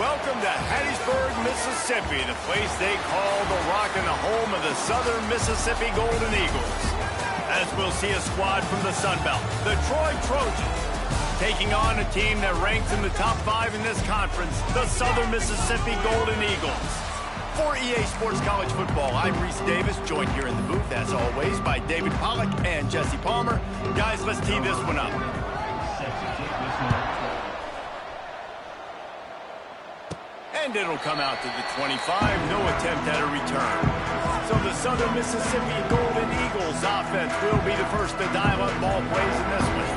Welcome to Hattiesburg, Mississippi, the place they call the Rock and the home of the Southern Mississippi Golden Eagles. As we'll see a squad from the Sun Belt, the Troy Trojans, taking on a team that ranks in the top 5 in this conference, the Southern Mississippi Golden Eagles. For EA Sports College Football, I'm Reese Davis, joined here in the booth, as always, by David Pollack and Jesse Palmer. Guys, let's tee this one up. And it'll come out to the 25, no attempt at a return. So the Southern Mississippi Golden Eagles offense will be the first to dial up ball plays in this one.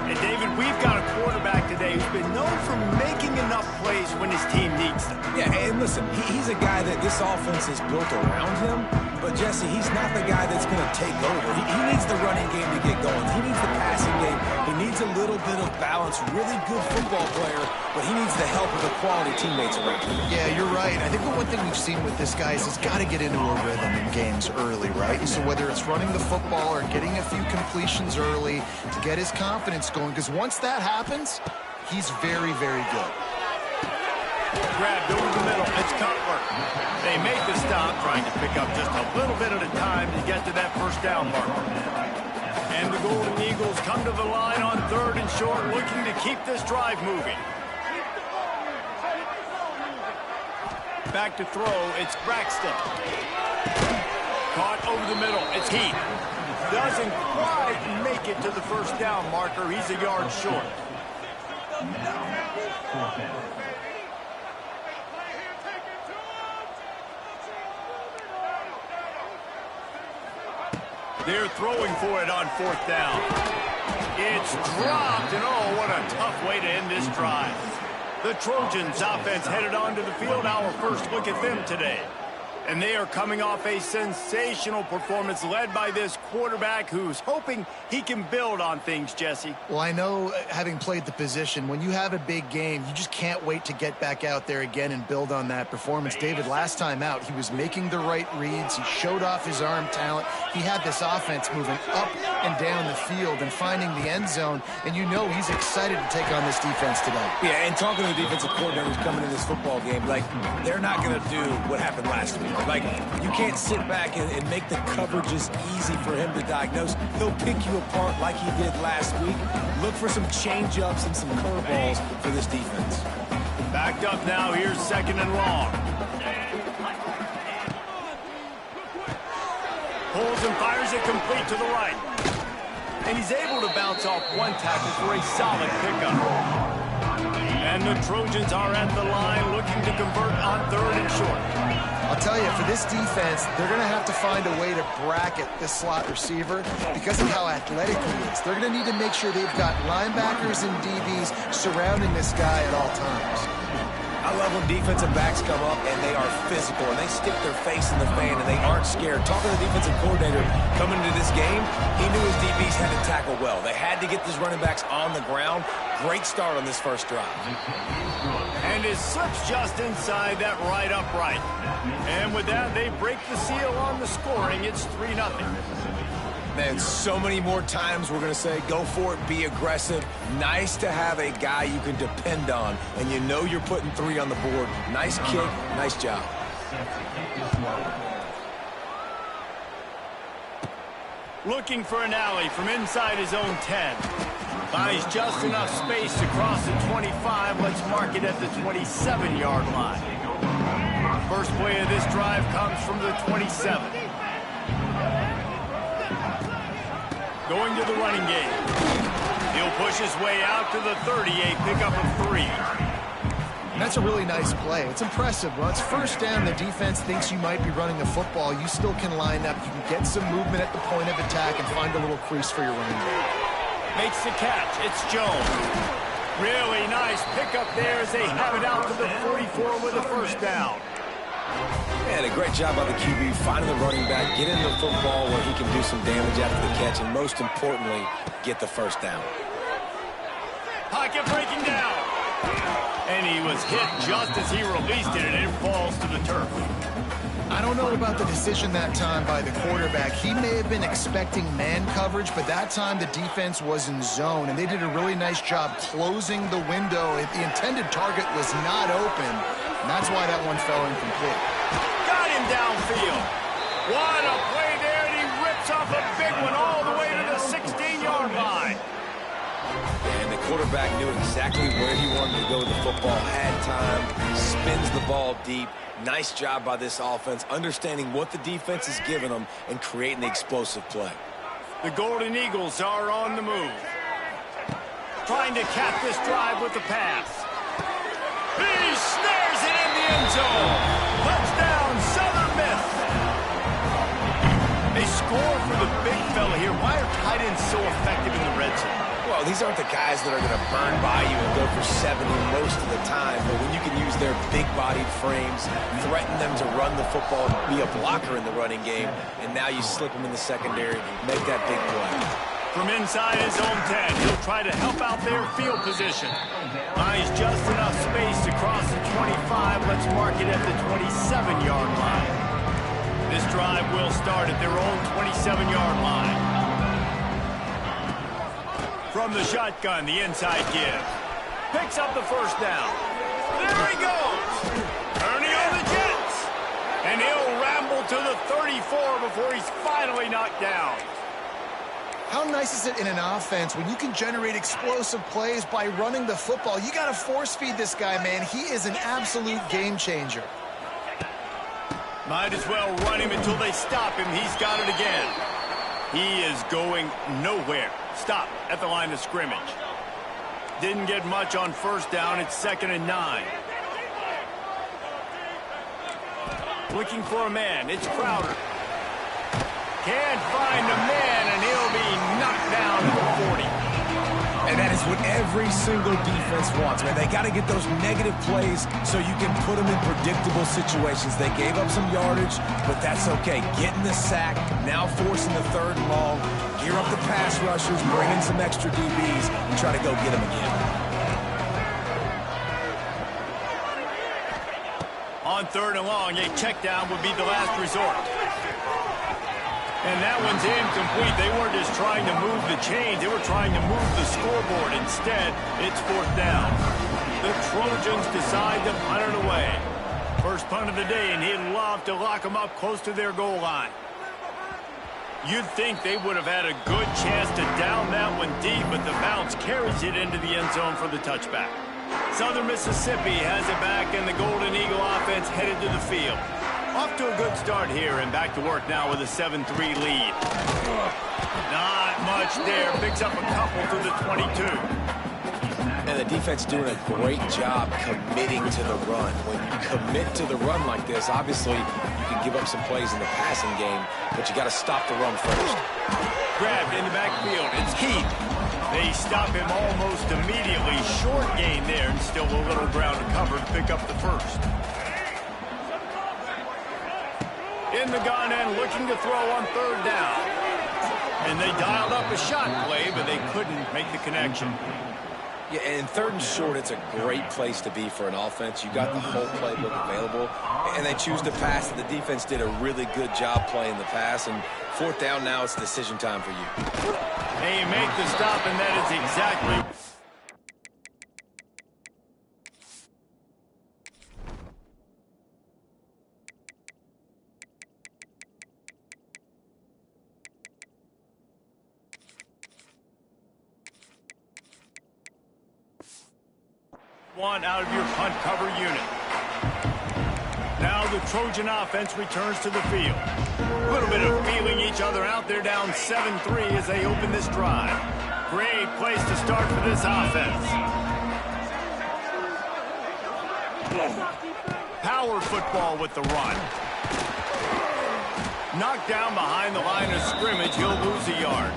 And David, we've got a quarterback today who's been known for making enough plays when his team needs them. Yeah, and listen, he's a guy that this offense is built around him. But, Jesse, he's not the guy that's going to take over. He needs the running game to get going. He needs the passing game. He needs a little bit of balance. Really good football player, but he needs the help of the quality teammates around him. Yeah, you're right. I think the one thing we've seen with this guy is he's got to get into a rhythm in games early, right? So whether it's running the football or getting a few completions early to get his confidence going, because once that happens, he's very, very good. Grabbed over the middle. It's Cutler. They make the stop, trying to pick up just a little bit at a time to get to that first down marker. And the Golden Eagles come to the line on 3rd and short, looking to keep this drive moving. Back to throw. It's Braxton. Caught over the middle. It's Heath. Doesn't quite make it to the first down marker. He's a yard short. They're throwing for it on 4th down. It's dropped, and oh, what a tough way to end this drive. The Trojans offense headed onto the field. Our first look at them today. And they are coming off a sensational performance led by this quarterback who's hoping he can build on things, Jesse. Well, I know, having played the position, when you have a big game, you just can't wait to get back out there again and build on that performance. David, last time out, he was making the right reads. He showed off his arm talent. He had this offense moving up and down the field and finding the end zone. And you know he's excited to take on this defense today. Yeah, and talking to the defensive coordinators coming in this football game, like, they're not going to do what happened last week. Like, you can't sit back and make the coverages easy for him to diagnose. He'll pick you apart like he did last week. Look for some change-ups and some curveballs for this defense. Backed up now. Here's 2nd and long. Pulls and fires it complete to the right. And he's able to bounce off one tackle for a solid pickup. And the Trojans are at the line looking to convert on 3rd and short. I'll tell you, for this defense, they're going to have to find a way to bracket this slot receiver because of how athletic he is. They're going to need to make sure they've got linebackers and DBs surrounding this guy at all times. I love when defensive backs come up and they are physical and they stick their face in the fan and they aren't scared. Talking to the defensive coordinator coming into this game, he knew his DBs had to tackle well. They had to get these running backs on the ground. Great start on this first drive. And it slips just inside that right upright. And with that, they break the seal on the scoring. It's 3-0. Man, so many more times we're going to say, go for it, be aggressive. Nice to have a guy you can depend on, and you know you're putting 3 on the board. Nice kick, nice job. Looking for an alley from inside his own 10. Buys just enough space to cross the 25. Let's mark it at the 27-yard line. First play of this drive comes from the 27. Going to the running game. He'll push his way out to the 38, pickup of 3. And that's a really nice play. It's impressive. Well, it's 1st down. The defense thinks you might be running the football. You still can line up. You can get some movement at the point of attack and find a little crease for your running game. Makes the catch. It's Jones. Really nice pickup there as they have it out to the 44 with a first down. Man, a great job by the QB finding the running back, getting the football where he can do some damage after the catch, and most importantly, get the first down. Pocket breaking down. And he was hit just as he released it, and it falls to the turf. I don't know about the decision that time by the quarterback. He may have been expecting man coverage, but that time the defense was in zone, and they did a really nice job closing the window. The intended target was not open, And that's why that one fell incomplete. Got him downfield. What a play there, and he rips off a big one all the way to the 16-yard line. And the quarterback knew exactly where he wanted to go with the football, had time, spins the ball deep. Nice job by this offense, understanding what the defense is giving them and creating the explosive play. The Golden Eagles are on the move. Trying to cap this drive with the pass. He snares it in the end zone. Touchdown, Southern Miss. They score for the big fella here. Why are tight ends so effective in the red zone? Well, these aren't the guys that are going to burn by you and go for 70 most of the time, but when you can use their big-bodied frames, threaten them to run the football, be a blocker in the running game, and now you slip them in the secondary, make that big play. From inside his own 10, he'll try to help out their field position. Buys just enough space to cross the 25. Let's mark it at the 27-yard line. This drive will start at their own 27-yard line. From the shotgun, the inside give. Picks up the first down. There he goes. Ernie on the Jets. And he'll ramble to the 34 before he's finally knocked down. How nice is it in an offense when you can generate explosive plays by running the football? You got to force feed this guy, man. He is an absolute game changer. Might as well run him until they stop him. He's got it again. He is going nowhere. Stop at the line of scrimmage. Didn't get much on first down. It's 2nd and 9. Looking for a man. It's Crowder. Can't find a man, and he'll be knocked down to the 40. And that is what every single defense wants, man. They got to get those negative plays so you can put them in predictable situations. They gave up some yardage, but that's okay. Getting the sack, now forcing the 3rd and long, gear up the pass rushers, bring in some extra DBs, and try to go get them again. On 3rd and long, a check down would be the last resort. And that one's incomplete. They weren't just trying to move the chains. They were trying to move the scoreboard. Instead, it's 4th down. The Trojans decide to punt it away. First punt of the day, and he'd love to lock them up close to their goal line. You'd think they would have had a good chance to down that one deep, but the bounce carries it into the end zone for the touchback. Southern Mississippi has it back, and the Golden Eagle offense headed to the field. Off to a good start here, and back to work now with a 7-3 lead. Not much there. Picks up a couple to the 22. And the defense doing a great job committing to the run. When you commit to the run like this, obviously you can give up some plays in the passing game, but you got to stop the run first. Grabbed in the backfield. It's Keith. They stop him almost immediately. Short gain there, and still a little ground to cover to pick up the first. In the gun and looking to throw on 3rd down. And they dialed up a shot play, but they couldn't make the connection. Yeah, and 3rd and short, it's a great place to be for an offense. You got the whole playbook available, and they choose to pass. The defense did a really good job playing the pass, and 4th down now, it's decision time for you. They make the stop, and that is exactly... one out of your punt cover unit. Now the Trojan offense returns to the field. A little bit of feeling each other out. They're down 7-3 as they open this drive. Great place to start for this offense. Power football with the run. Knocked down behind the line of scrimmage. He'll lose a yard.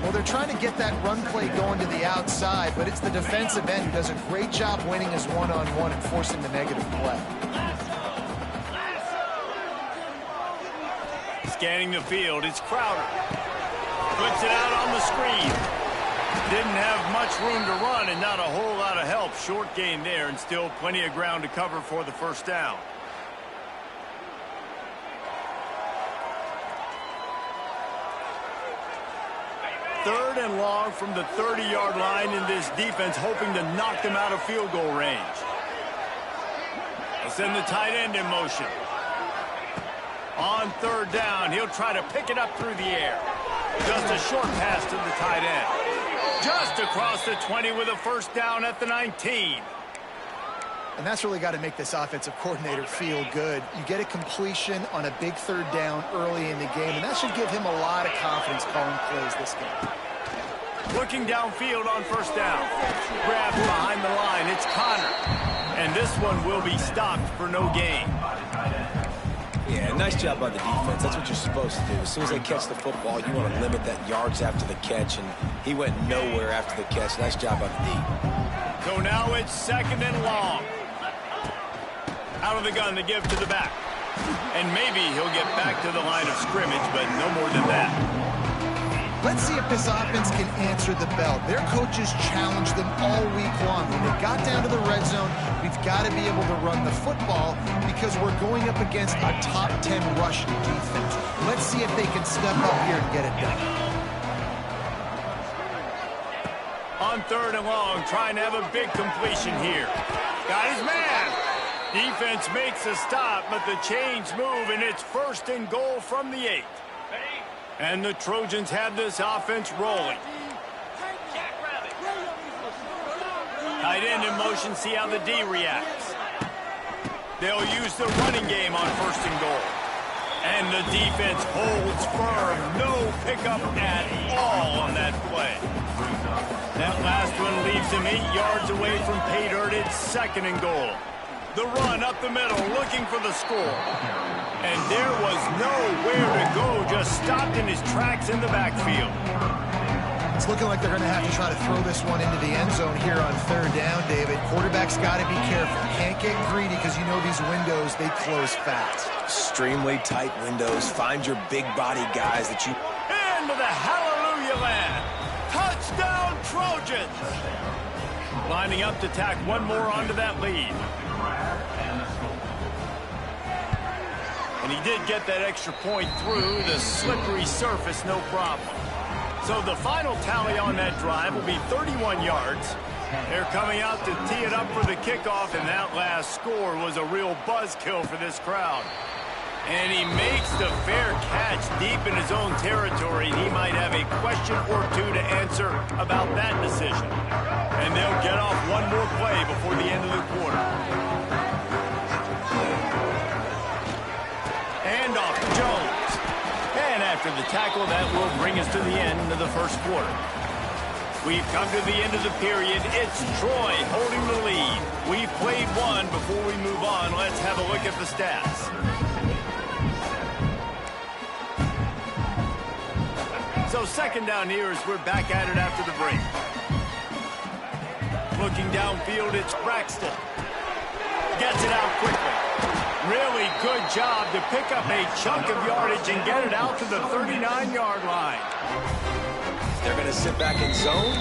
Well, they're trying to get that run play going to the outside, but it's the defensive end who does a great job winning his one-on-one and forcing the negative play. Scanning the field, it's Crowder. Puts it out on the screen. Didn't have much room to run and not a whole lot of help. Short gain there and still plenty of ground to cover for the first down. Third and long from the 30-yard line, in this defense hoping to knock them out of field goal range. send the tight end in motion. On third down, he'll try to pick it up through the air. Just a short pass to the tight end. Just across the 20 with a first down at the 19. And that's really got to make this offensive coordinator feel good. You get a completion on a big third down early in the game, and that should give him a lot of confidence calling plays this game. Looking downfield on first down. Grabbed behind the line. It's Connor. And this one will be stopped for no gain. Yeah, nice job by the defense. That's what you're supposed to do. As soon as they catch the football, you want to limit that yards after the catch, and he went nowhere after the catch. Nice job by the D. So now it's second and long. Out of the gun to give to the back. And maybe he'll get back to the line of scrimmage, but no more than that. Let's see if this offense can answer the bell. Their coaches challenged them all week long. When they got down to the red zone, we've got to be able to run the football because we're going up against a top 10 rush defense. Let's see if they can step up here and get it done. On third and long, trying to have a big completion here. Got his man. Defense makes a stop, but the chains move, and it's first and goal from the 8. And the Trojans have this offense rolling. Tight end in motion, see how the D reacts. They'll use the running game on first and goal. And the defense holds firm. No pickup at all on that play. That last one leaves him 8 yards away from pay dirt. It's second and goal. The run up the middle, looking for the score. And there was nowhere to go, just stopped in his tracks in the backfield. It's looking like they're going to have to try to throw this one into the end zone here on third down, David. Quarterback's got to be careful. Can't get greedy because you know these windows, they close fast. Extremely tight windows. Find your big body guys that you... Into the hallelujah land. Touchdown, Trojans. Lining up to tack one more onto that lead. And he did get that extra point through the slippery surface, no problem. So the final tally on that drive will be 31 yards. They're coming out to tee it up for the kickoff, and that last score was a real buzzkill for this crowd. And he makes the fair catch deep in his own territory. He might have a question or two to answer about that decision. And they'll get off one more play before the end of the quarter. And off to Jones. And after the tackle, that will bring us to the end of the first quarter. We've come to the end of the period. It's Troy holding the lead. We've played one. Before we move on, let's have a look at the stats. So second down here as we're back at it after the break. Looking downfield, it's Braxton. Gets it out quickly. Really good job to pick up a chunk of yardage and get it out to the 39-yard line. They're going to sit back in zone.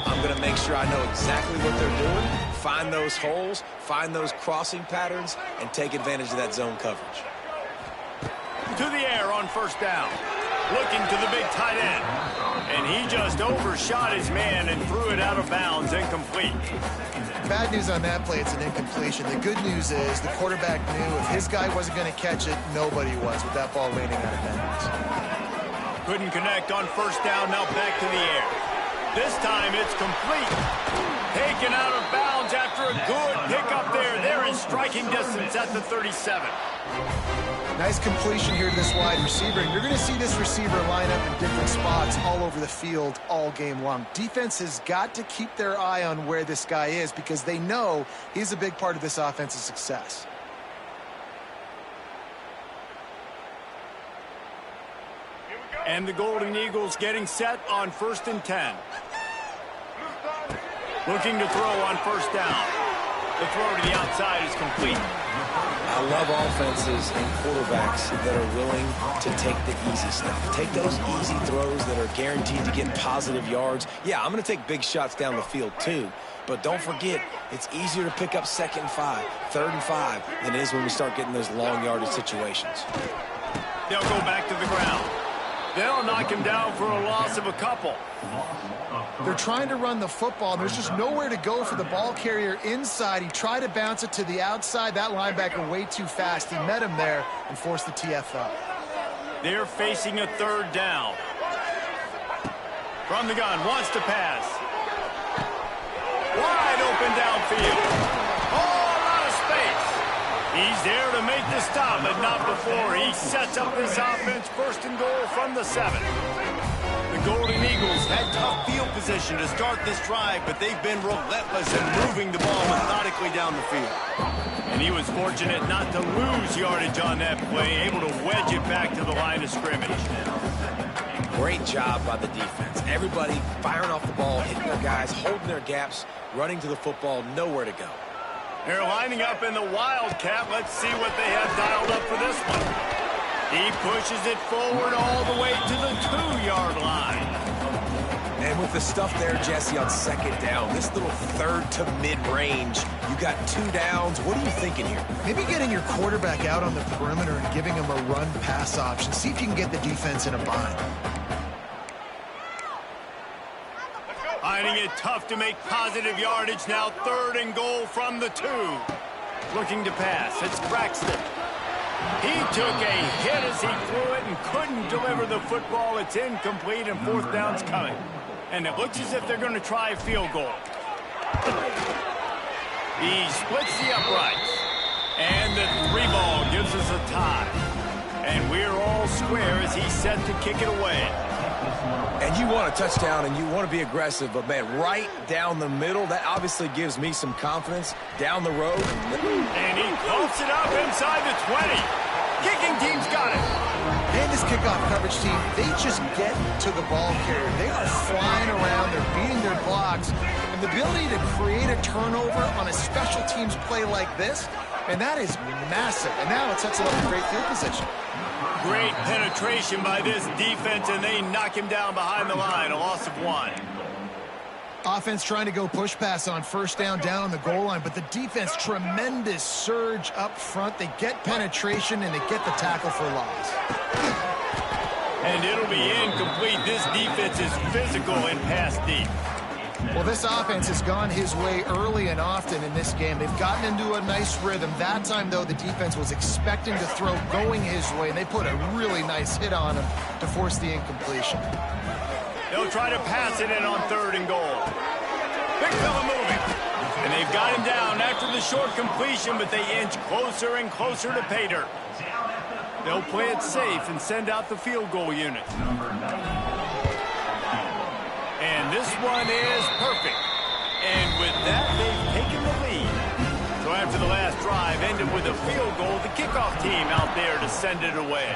I'm going to make sure I know exactly what they're doing, find those holes, find those crossing patterns, and take advantage of that zone coverage. To the air on first down. Looking to the big tight end. And he just overshot his man and threw it out of bounds, incomplete. Bad news on that play, it's an incompletion. The good news is the quarterback knew if his guy wasn't going to catch it, nobody was with that ball landing out of bounds. Couldn't connect on first down, now back to the air. This time it's complete. Taken out of bounds after a good pickup there. They're in striking distance at the 37. Nice completion here to this wide receiver. And you're going to see this receiver line up in different spots all over the field all game long. Defense has got to keep their eye on where this guy is because they know he's a big part of this offense's success. And the Golden Eagles getting set on 1st and 10. Looking to throw on first down. The throw to the outside is complete. I love offenses and quarterbacks that are willing to take the easy stuff. Take those easy throws that are guaranteed to get positive yards. Yeah, I'm going to take big shots down the field too. But don't forget, it's easier to pick up 2nd and 5, 3rd and 5 than it is when we start getting those long yardage situations. They'll go back to the ground. They'll knock him down for a loss of a couple. They're trying to run the football. There's just nowhere to go for the ball carrier inside. He tried to bounce it to the outside. That linebacker way too fast. He met him there and forced the TFL. They're facing a third down. From the gun, wants to pass. Wide open downfield. Oh, a lot of space. He's there to make the stop, but not before. He sets up this offense first and goal from the 7. The Golden Eagles had tough field position to start this drive, but they've been relentless in moving the ball methodically down the field. And he was fortunate not to lose yardage on that play, able to wedge it back to the line of scrimmage. Great job by the defense. Everybody firing off the ball, hitting their guys, holding their gaps, running to the football, nowhere to go. They're lining up in the Wildcat. Let's see what they have dialed up for this one. He pushes it forward all the way to the 2-yard line. And with the stuff there, Jesse, on second down, this little third to mid-range, you got 2 downs. What are you thinking here? Maybe getting your quarterback out on the perimeter and giving him a run-pass option. See if you can get the defense in a bind. Finding it tough to make positive yardage now. 3rd and goal from the 2. Looking to pass. It's Braxton. He took a hit as he threw it and couldn't deliver the football. It's incomplete and 4th down's coming. And it looks as if they're going to try a field goal. He splits the uprights. And the 3 ball gives us a tie. And we're all square as he's set to kick it away. And you want a touchdown and you want to be aggressive, but, man, right down the middle, that obviously gives me some confidence down the road. And he pumps it up inside the 20. Kicking team's got it. And this kickoff coverage team, they just get to the ball carrier. They are flying around. They're beating their blocks. And the ability to create a turnover on a special teams play like this, and that is massive. And now it sets them up in great field position. Great penetration by this defense, and they knock him down behind the line. A loss of 1. Offense trying to go push pass on first down on the goal line, but the defense, tremendous surge up front. They get penetration, and they get the tackle for loss. And it'll be incomplete. This defense is physical and pass deep. Well, this offense has gone his way early and often in this game. They've gotten into a nice rhythm. That time, though, the defense was expecting to throw going his way, and they put a really nice hit on him to force the incompletion. They'll try to pass it in on 3rd and goal. Big fella moving. And they've got him down after the short completion, but they inch closer and closer to pay dirt. They'll play it safe and send out the field goal unit. And this one is perfect. And with that, they've taken the lead. So after the last drive ended with a field goal, the kickoff team out there to send it away.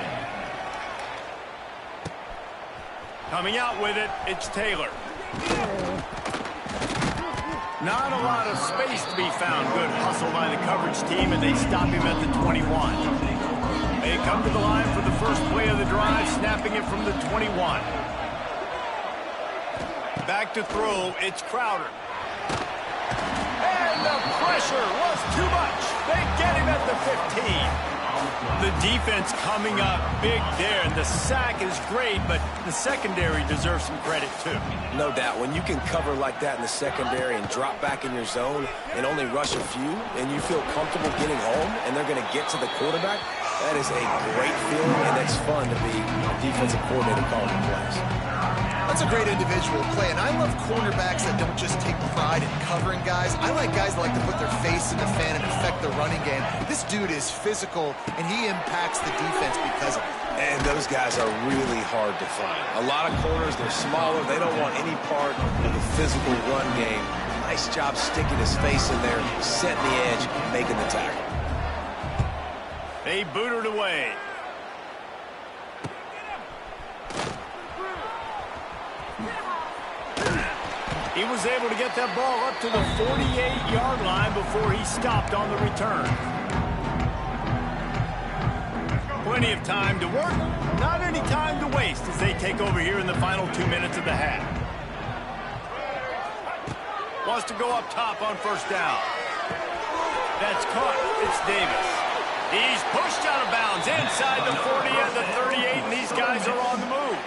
Coming out with it, it's Taylor. Not a lot of space to be found. Good hustle by the coverage team, and they stop him at the 21. They come to the line for the first play of the drive, snapping it from the 21. Back to throw, it's Crowder. And the pressure was too much. They get him at the 15. The defense coming up big there, and the sack is great, but the secondary deserves some credit too. No doubt. When you can cover like that in the secondary and drop back in your zone and only rush a few, and you feel comfortable getting home, and they're going to get to the quarterback, that is a great feeling, and it's fun to be a defensive coordinator calling the plays. That's a great individual play, and I love cornerbacks that don't just take pride in covering guys. I like guys that like to put their face in the fan and affect the running game. This dude is physical, and he impacts the defense because of it. And those guys are really hard to find. A lot of corners, they're smaller. They don't want any part of the physical run game. Nice job sticking his face in there, setting the edge, making the tackle. They boot it away. He was able to get that ball up to the 48-yard line before he stopped on the return. Plenty of time to work, not any time to waste as they take over here in the final 2 minutes of the half. Wants to go up top on first down. That's caught. It's Davis. He's pushed out of bounds inside the 40 and the 38, and these guys are on the move.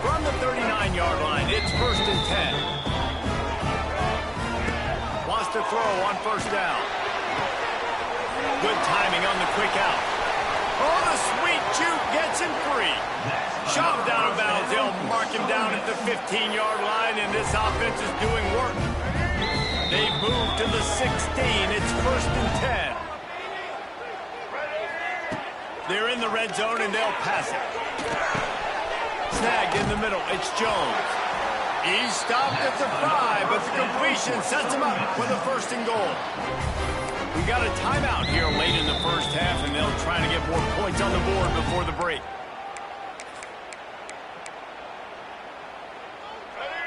From the 39-yard line, it's 1st and 10. Wants to throw on 1st down. Good timing on the quick out. Oh, the sweet juke gets him free. Shoved out of bounds. They'll mark him down at the 15-yard line, and this offense is doing work. They move to the 16. It's 1st and 10. They're in the red zone, and they'll pass it. Snagged in the middle. It's Jones. He's stopped at the 5, but the completion sets him up with a 1st and goal. We got a timeout here late in the first half, and they'll try to get more points on the board before the break.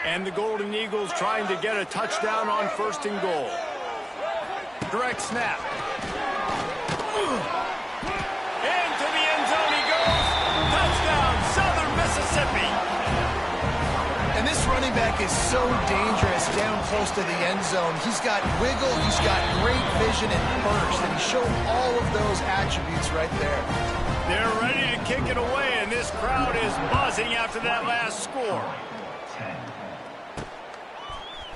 And the Golden Eagles trying to get a touchdown on 1st and goal. Direct snap. Into the end zone he goes. Touchdown, Southern Mississippi. And this running back is so dangerous down close to the end zone. He's got wiggle, he's got great vision and burst, and he showed all of those attributes right there. They're ready to kick it away, and this crowd is buzzing after that last score.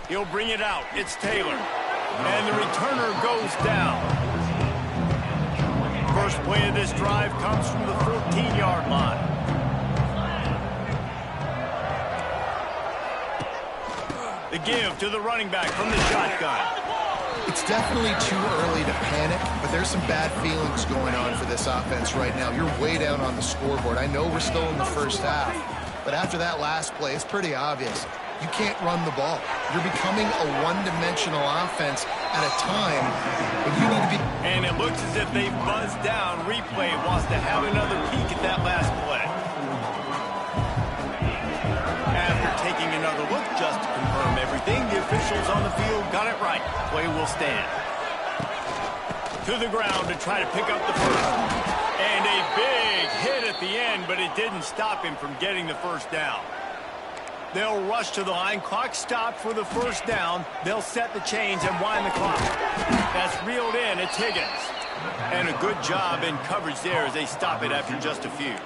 He'll bring it out. It's Taylor. And the returner goes down. First play of this drive comes from the 14-yard line. The give to the running back from the shotgun. It's definitely too early to panic, but there's some bad feelings going on for this offense right now. You're way down on the scoreboard. I know we're still in the first half, but after that last play, it's pretty obvious. You can't run the ball. You're becoming a one-dimensional offense at a time when you need to be... And it looks as if they've buzzed down. Replay wants to have another peek at that last play. After taking another look just to confirm everything, the officials on the field got it right. Play will stand. To the ground to try to pick up the first. And a big hit at the end, but it didn't stop him from getting the 1st down. They'll rush to the line. Clock stopped for the 1st down. They'll set the chains and wind the clock. That's reeled in. It's Higgins. And a good job in coverage there as they stop it after just a few.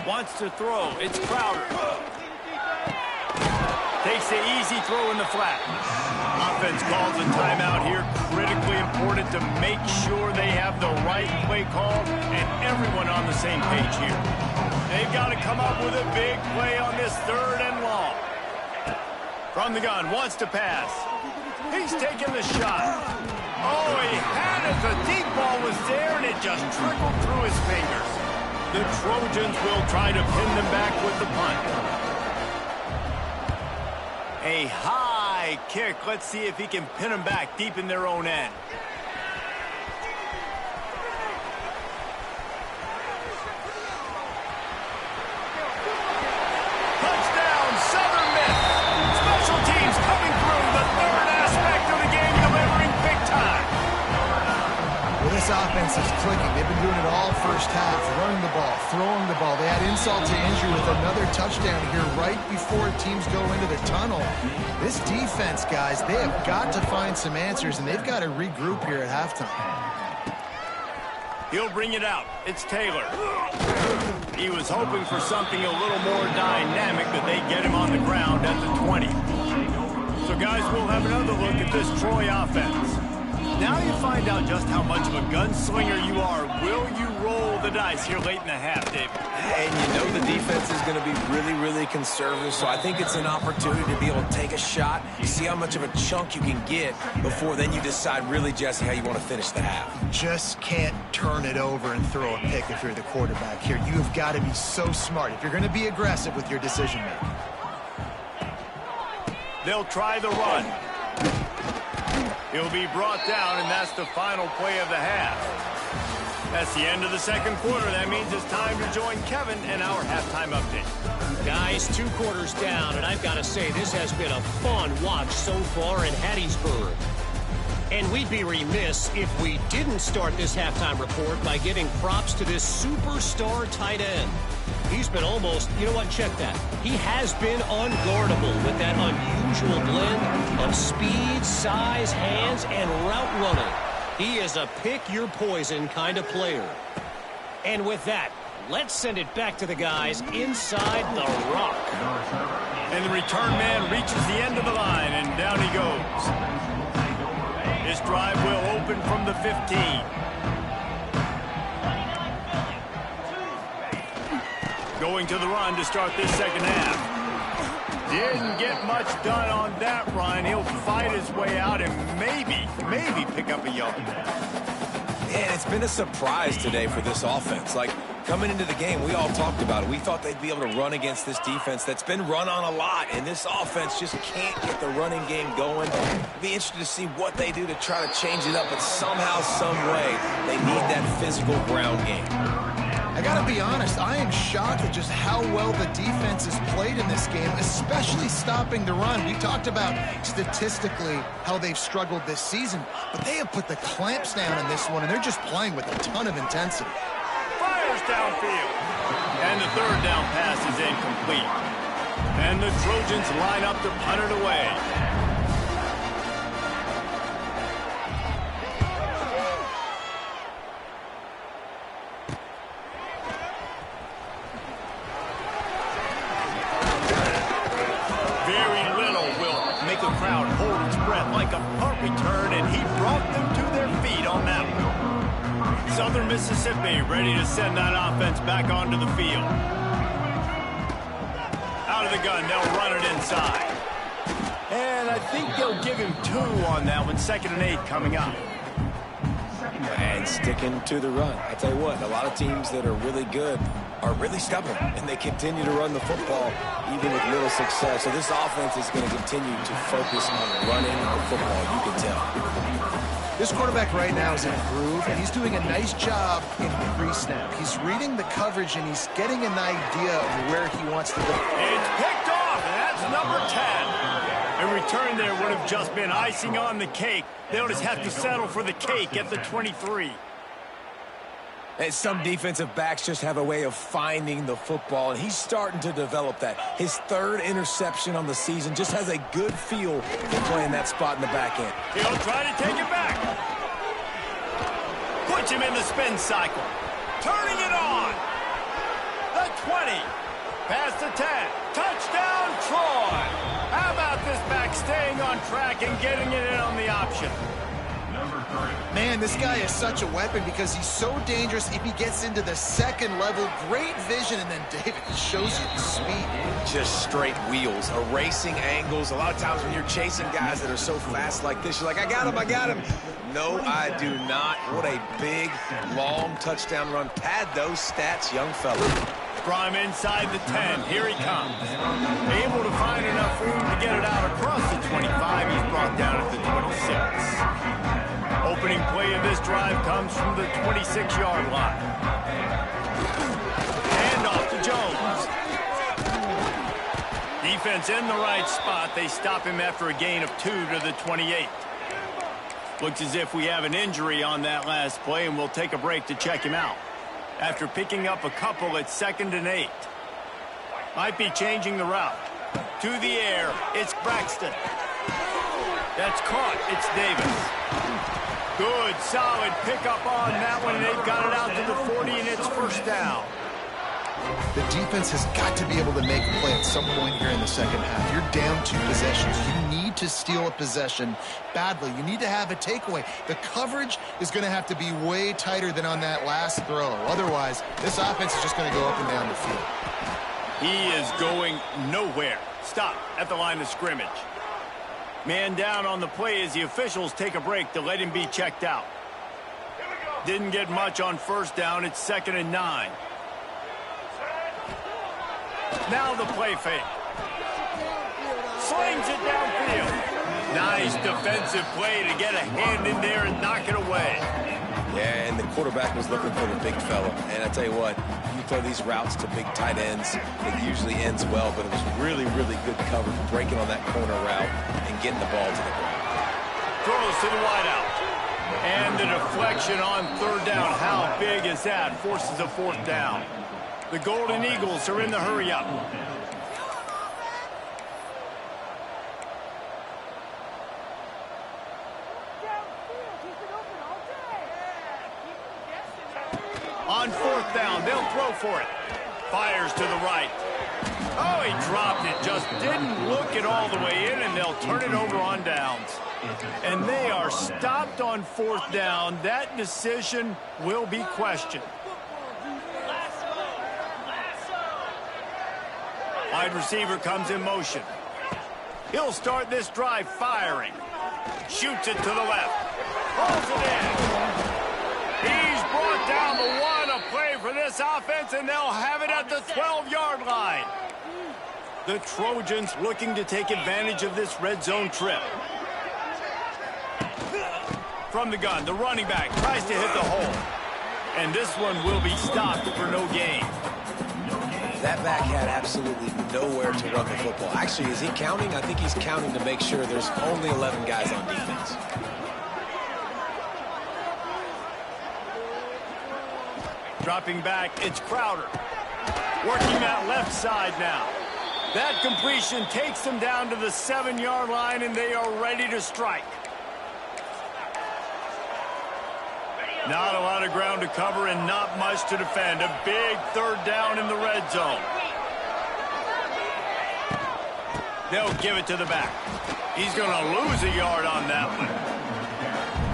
Wants to throw. It's Crowder. Takes the easy throw in the flat. Offense calls a timeout here. Critically important to make sure they have the right play call and everyone on the same page here. They've got to come up with a big play on this 3rd and long. From the gun, wants to pass. He's taking the shot. Oh, he had it. The deep ball was there, and it just trickled through his fingers. The Trojans will try to pin them back with the punt. A high kick. Let's see if he can pin them back deep in their own end. Touchdown, Southern Miss. Special teams coming through. The 3rd aspect of the game delivering big time. Well, this offense is clicking. They've been doing it all first half. Running the ball, throwing the ball. They had insult to injury with another touchdown here right before teams go into the tunnel. This defense, guys, they have got to find some answers, and they've got to regroup here at halftime. He'll bring it out. It's Taylor. He was hoping for something a little more dynamic, but they get him on the ground at the 20. So, guys, we'll have another look at this Troy offense. Now you find out just how much of a gunslinger you are. Will you roll the dice here late in the half, David? And you know the defense is going to be really, really conservative, so I think it's an opportunity to be able to take a shot, see how much of a chunk you can get before then you decide really, Jesse, how you want to finish the half. Just can't turn it over and throw a pick if you're the quarterback here. You have got to be so smart if you're going to be aggressive with your decision-making. They'll try the run. He'll be brought down, and that's the final play of the half. That's the end of the second quarter. That means it's time to join Kevin in our halftime update. Guys, 2 quarters down, and I've got to say, this has been a fun watch so far in Hattiesburg. And we'd be remiss if we didn't start this halftime report by giving props to this superstar tight end. He's been almost, you know what, check that. He has been unguardable with that unusual blend of speed, size, hands, and route running. He is a pick-your-poison kind of player. And with that, let's send it back to the guys inside the rock. And the return man reaches the end of the line, and down he goes. This drive will open from the 15. Going to the run to start this second half. Didn't get much done on that run. He'll fight his way out and maybe pick up a yard. And it's been a surprise today for this offense. Like, coming into the game, we all talked about it. We thought they'd be able to run against this defense that's been run on a lot, and this offense just can't get the running game going. It'll be interesting to see what they do to try to change it up, but somehow, some way, they need that physical ground game. I gotta be honest, I am shocked at just how well the defense has played in this game, especially stopping the run. We talked about statistically how they've struggled this season, but they have put the clamps down in this one, and they're just playing with a ton of intensity. Fires downfield. And the third down pass is incomplete. And the Trojans line up to punt it away. Like a punt return, and he brought them to their feet on that one. Southern Mississippi ready to send that offense back onto the field. Out of the gun, they'll run it inside. And I think they'll give him 2 on that one. 2nd and 8 coming up. And sticking to the run. I tell you what, a lot of teams that are really good are really stubborn, and they continue to run the football even with little success. So this offense is going to continue to focus on running the football, you can tell. This quarterback right now is in a groove, and he's doing a nice job in pre-snap. He's reading the coverage, and he's getting an idea of where he wants to go. It's picked off, and that's number 10. A return there would have just been icing on the cake. They'll just have to settle for the cake at the 23. And some defensive backs just have a way of finding the football, and he's starting to develop that. His 3rd interception on the season, just has a good feel for playing that spot in the back end. He'll try to take it back. Puts him in the spin cycle. Turning it on. The 20. Past the 10. Touchdown, Troy. How about this back staying on track and getting it in on the option? Man, this guy is such a weapon because he's so dangerous if he gets into the 2nd level. Great vision, and then David shows you the speed. Just straight wheels, erasing angles. A lot of times when you're chasing guys that are so fast like this, you're like, I got him. No, I do not. What a big, long touchdown run. Pad those stats, young fella. Prime inside the 10. Here he comes. Able to find enough room to get it out across the 25. He's brought down at the 26. Opening play of this drive comes from the 26-yard line. Hand off to Jones. Defense in the right spot. They stop him after a gain of 2 to the 28. Looks as if we have an injury on that last play, and we'll take a break to check him out. After picking up a couple at 2nd and 8. Might be changing the route. To the air, it's Braxton. That's caught. It's Davis. Good, solid pickup on that one, and they've got it out to the 40, and it's 1st down. The defense has got to be able to make a play at some point here in the 2nd half. You're down 2 possessions. You need to steal a possession badly. You need to have a takeaway. The coverage is going to have to be way tighter than on that last throw. Otherwise, this offense is just going to go up and down the field. He is going nowhere. Stop at the line of scrimmage. Man down on the play as the officials take a break to let him be checked out. Didn't get much on 1st down. It's 2nd and 9. Now the play fake. Slings it downfield. Nice defensive play to get a hand in there and knock it away. Yeah, and the quarterback was looking for the big fella. And I tell you what, you throw these routes to big tight ends, it usually ends well, but it was really, really good coverage, breaking on that corner route and getting the ball to the ground. Throws to the wideout. And the deflection on 3rd down. How big is that? Forces a 4th down. The Golden Eagles are in the hurry-up. On fourth down, they'll throw for it. Fires to the right. Oh, he dropped it. Just didn't look it all the way in, and they'll turn it over on downs. And they are stopped on fourth down. That decision will be questioned. Wide receiver comes in motion. He'll start this drive firing. Shoots it to the left. Pulls it in. He's brought down the one. A play for this offense, and they'll have it at the 12-yard line. The Trojans looking to take advantage of this red zone trip. From the gun, the running back tries to hit the hole. And this one will be stopped for no gain. That back had absolutely nowhere to run the football. Actually, is he counting? I think he's counting to make sure there's only 11 guys on defense. Dropping back, it's Crowder. Working that left side now. That completion takes them down to the 7-yard line, and they are ready to strike. Not a lot of ground to cover and not much to defend. A big third down in the red zone. They'll give it to the back. He's going to lose a yard on that one.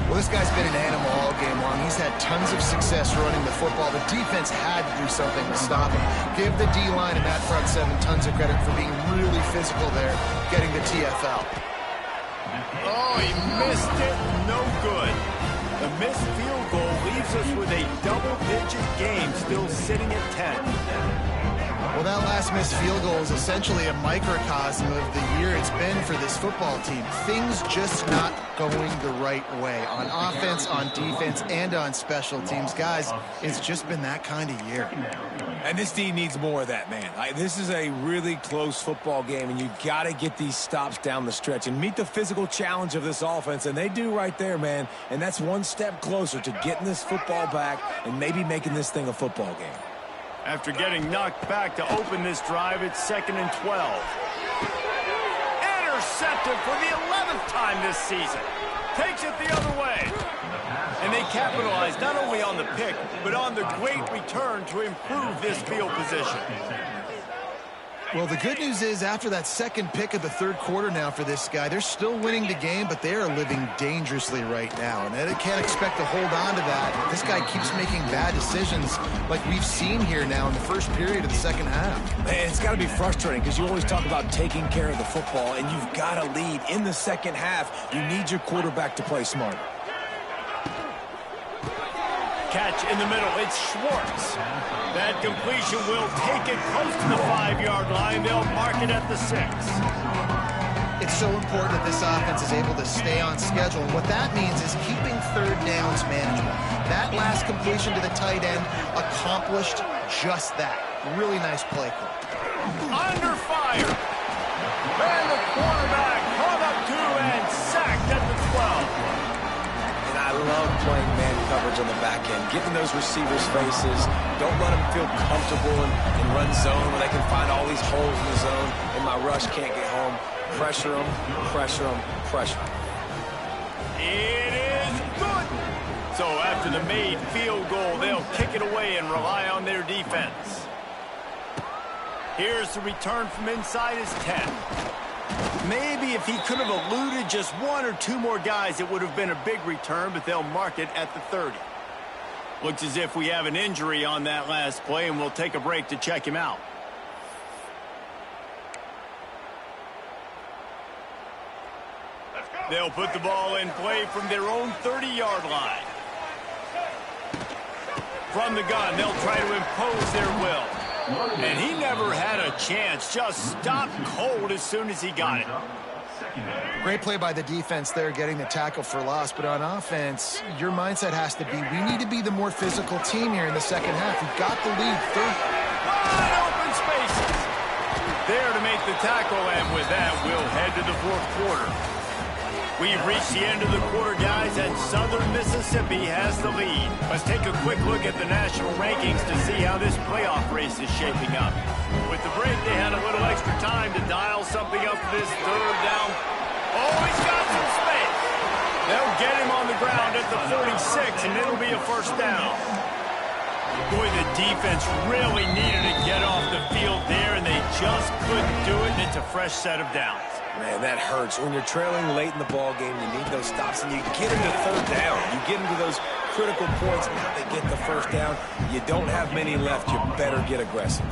Well, this guy's been an animal all game long. He's had tons of success running the football. The defense had to do something to stop him. Give the D-line and that front seven tons of credit for being really physical there, getting the TFL. Oh, he missed it. No good. The missed field goal leaves us with a double-digit game, still sitting at 10. Well, that last missed field goal is essentially a microcosm of the year it's been for this football team. Things just not going the right way on offense, on defense, and on special teams. Guys, it's just been that kind of year. And this team needs more of that, man. This is a really close football game, and you got to get these stops down the stretch and meet the physical challenge of this offense, and they do right there, man. And that's one step closer to getting this football back and maybe making this thing a football game. After getting knocked back to open this drive, it's 2nd and 12. Intercepted for the 11th time this season. Takes it the other way. And they capitalize not only on the pick, but on the great return to improve this field position. Well, the good news is after that second pick of the third quarter now for this guy, they're still winning the game, but they are living dangerously right now. And they can't expect to hold on to that. This guy keeps making bad decisions like we've seen here now in the first period of the second half. Man, it's got to be frustrating because you always talk about taking care of the football, and you've got to lead in the second half. You need your quarterback to play smarter. Catch in the middle, it's Schwartz. That completion will take it close to the 5-yard line. They'll mark it at the 6. It's so important that this offense is able to stay on schedule. And what that means is keeping third downs manageable. That last completion to the tight end accomplished just that. Really nice play call. Under fire. And the quarterback caught up to and sacked at the 12. I love playing man coverage on the back end, getting those receivers' faces. Don't let them feel comfortable in run zone where they can find all these holes in the zone and my rush can't get home. Pressure them, pressure them, pressure them. It is good. So after the made field goal, they'll kick it away and rely on their defense. Here's the return from inside his 10. Maybe if he could have eluded just one or two more guys, it would have been a big return, but they'll mark it at the 30. Looks as if we have an injury on that last play, and we'll take a break to check him out. They'll put the ball in play from their own 30-yard line. From the gun, they'll try to impose their will. And he never had a chance, just stopped cold as soon as he got it. Great play by the defense there, getting the tackle for loss. But on offense, your mindset has to be, we need to be the more physical team here in the second half. We've got the lead. Wide open spaces. There to make the tackle, and with that, we'll head to the fourth quarter. We've reached the end of the quarter, guys, and Southern Mississippi has the lead. Let's take a quick look at the national rankings to see how this playoff race is shaping up. With the break, they had a little extra time to dial something up for this third down. Oh, he's got some space. They'll get him on the ground at the 46, and it'll be a first down. Boy, the defense really needed to get off the field there, and they just couldn't do it, and it's a fresh set of downs. Man, that hurts. When you're trailing late in the ball game, you need those stops, and you get into third down. You get into those critical points, now they get the first down. You don't have many left. You better get aggressive.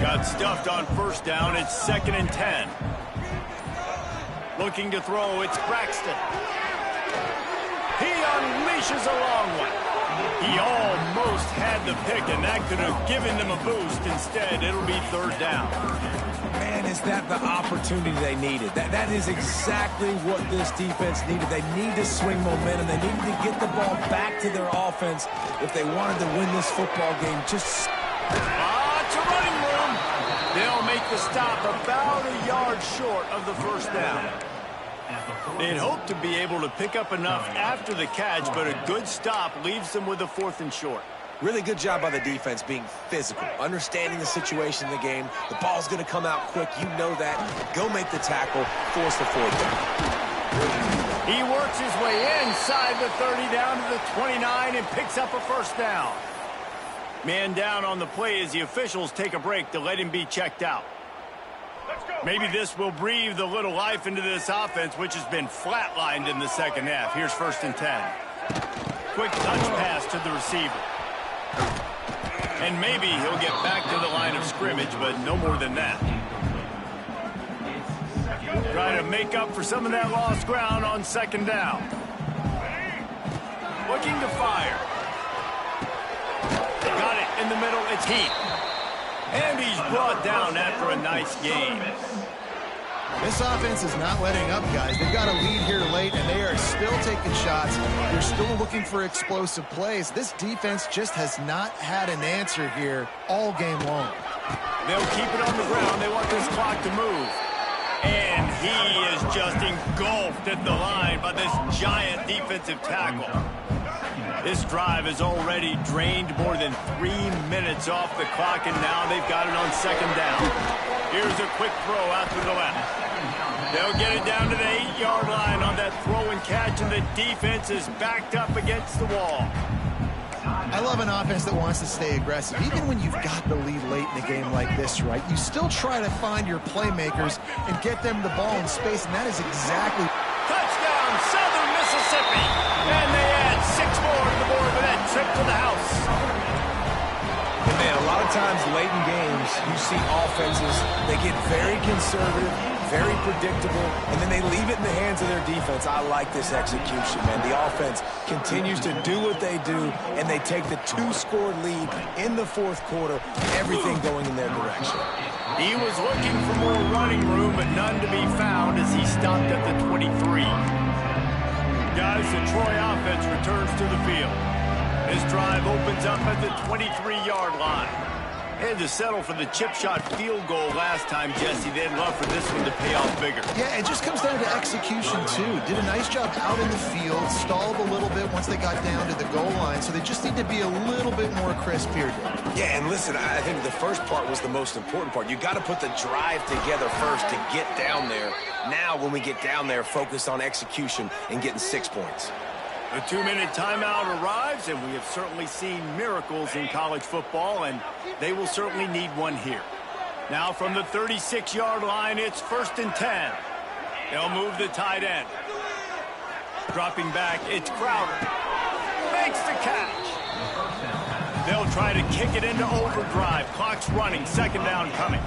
Got stuffed on first down. It's 2nd and 10. Looking to throw, it's Braxton. He unleashes a long one. He almost had the pick, and that could have given them a boost. Instead, it'll be 3rd down. Man, is that the opportunity they needed? That is exactly what this defense needed. They need to swing momentum. They needed to get the ball back to their offense if they wanted to win this football game. It's a running room. They'll make the stop about a yard short of the first down. They'd hoped to be able to pick up enough after the catch, but a good stop leaves them with a 4th and short. Really good job by the defense being physical, understanding the situation in the game. The ball's going to come out quick. You know that. Go make the tackle, force the 4th down. He works his way inside the 30 down to the 29 and picks up a first down. Man down on the play as the officials take a break to let him be checked out. Maybe this will breathe a little life into this offense, which has been flatlined in the second half. Here's 1st and 10. Quick touch pass to the receiver. And maybe he'll get back to the line of scrimmage, but no more than that. Trying to make up for some of that lost ground on 2nd down. Looking to fire. They got it in the middle. It's Heath. And he's brought down after a nice game. This offense is not letting up, guys. They've got a lead here late, and they are still taking shots. They're still looking for explosive plays. This defense just has not had an answer here all game long. They'll keep it on the ground. They want this clock to move. And he is just engulfed at the line by this giant defensive tackle. This drive has already drained more than 3 minutes off the clock, and now they've got it on 2nd down. Here's a quick throw out to the left. They'll get it down to the 8-yard line on that throw and catch, and the defense is backed up against the wall. I love an offense that wants to stay aggressive. Even when you've got the lead late in a game like this, right, you still try to find your playmakers and get them the ball in space, and that is exactly... Touchdown, Southern Mississippi! And they add 6 more to the board with that trip to the house. And man, a lot of times late in games, you see offenses, they get very conservative, very predictable, and then they leave it in the hands of their defense. I like this execution, man. The offense continues to do what they do, and they take the 2-score lead in the 4th quarter, everything going in their direction. He was looking for more running room, but none to be found as he stopped at the 23. Guys, the Troy offense returns to the field. This drive opens up at the 23-yard line. They had to settle for the chip shot field goal last time, Jesse. They'd love for this one to pay off bigger. Yeah, it just comes down to execution, too. Did a nice job out in the field, stalled a little bit once they got down to the goal line, so they just need to be a little bit more crisp here. Yeah, and listen, I think the first part was the most important part. You got to put the drive together first to get down there. Now, when we get down there, focus on execution and getting 6 points. The 2-minute timeout arrives, and we have certainly seen miracles in college football, and they will certainly need one here. Now from the 36-yard line, it's 1st and 10. They'll move the tight end. Dropping back, it's Crowder. Makes the catch. They'll try to kick it into overdrive. Clock's running, 2nd down coming.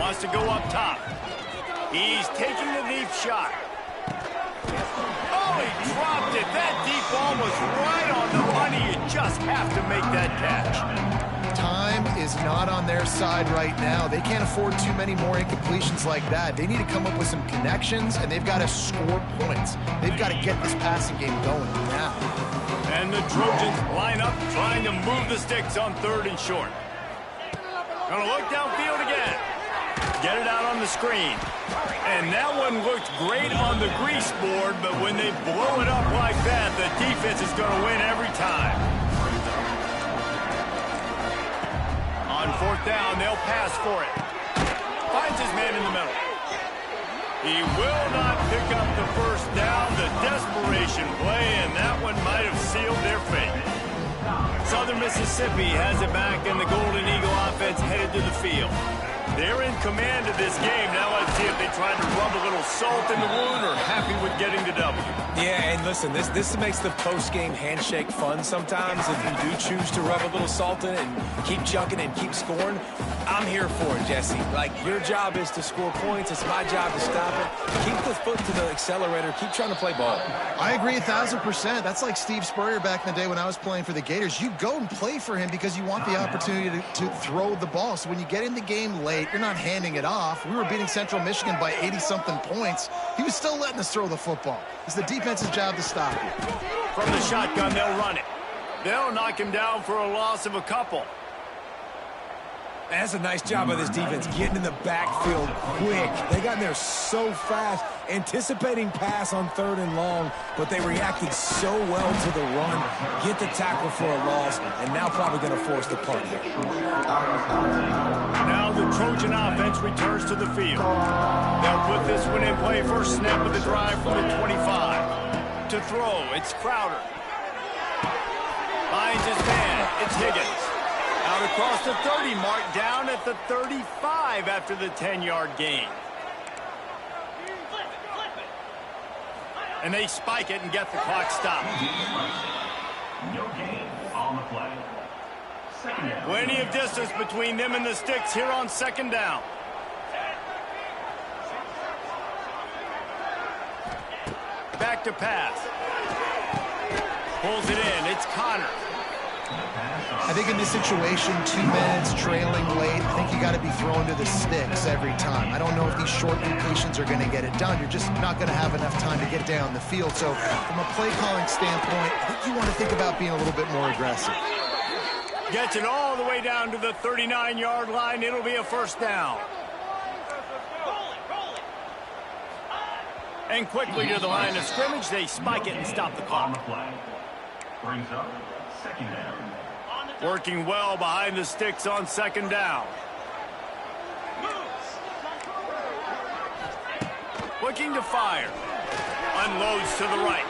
Wants to go up top. He's taking the deep shot. Oh, he dropped it. That deep ball was right on the money. You just have to make that catch. Time is not on their side right now. They can't afford too many more incompletions like that. They need to come up with some connections, and they've got to score points. They've got to get this passing game going now. And the Trojans line up, trying to move the sticks on 3rd and short. Gonna look downfield again. Get it out on the screen. And that one looked great on the grease board, but when they blow it up like that, the defense is going to win every time. On 4th down, they'll pass for it. Finds his man in the middle. He will not pick pick up the first down. The desperation play, and that one might have sealed their fate. Southern Mississippi has it back, and the Golden Eagle offense headed to the field. They're in command of this game. Now let's see if they try to rub a little salt in the wound or happy with getting the W. Yeah, and listen, this makes the post-game handshake fun sometimes. If you do choose to rub a little salt in it and keep chucking and keep scoring, I'm here for it, Jesse. Like, your job is to score points. It's my job to stop it. Keep the foot to the accelerator. Keep trying to play ball. I agree 1,000%. That's like Steve Spurrier back in the day when I was playing for the Gators. You go and play for him because you want the opportunity to throw the ball. So when you get in the game late, you're not handing it off. We were beating Central Michigan by 80-something points. He was still letting us throw the football. It's the defense's job to stop you. From the shotgun, they'll run it. They'll knock him down for a loss of a couple. That's a nice job of this defense, getting in the backfield quick. They got in there so fast, anticipating pass on 3rd and long, but they reacted so well to the run, get the tackle for a loss, and now probably going to force the punt here. Now the Trojan offense returns to the field. They'll put this one in play, first snap of the drive from the 25. To throw, it's Crowder. Finds his man, it's Higgins. Out across the 30 mark, down at the 35 after the 10-yard gain. And they spike it and get the clock stopped. No gain on the play. Plenty of distance between them and the sticks here on 2nd down. Back to pass. Pulls it in. It's Connor. I think in this situation, 2 minutes, trailing late, I think you got to be thrown to the sticks every time. I don't know if these short completions are going to get it done. You're just not going to have enough time to get down the field. So from a play calling standpoint, I think you want to think about being a little bit more aggressive. Gets it all the way down to the 39-yard line. It'll be a first down. And quickly to the line of scrimmage, they spike it and stop the clock. Brings up 2nd down. Working well behind the sticks on 2nd down. Looking to fire. Unloads to the right.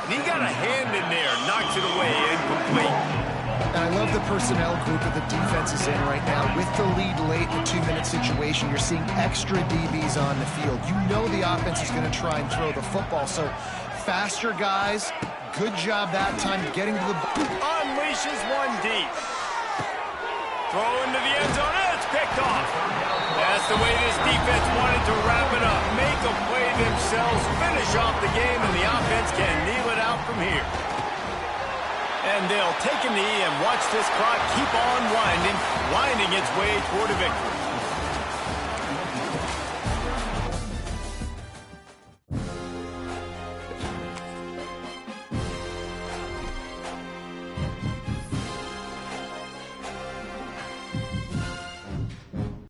And he got a hand in there, knocks it away, incomplete. And I love the personnel group that the defense is in right now. With the lead late in the 2-minute situation, you're seeing extra DBs on the field. You know the offense is going to try and throw the football. So faster guys, good job that time getting to the... Unleashes one deep. Throw into the end zone. It's picked off. That's the way this defense wanted to wrap it up. Make a play themselves, finish off the game, and the offense can kneel it out from here. And they'll take a knee and watch this clock keep on winding its way toward a victory.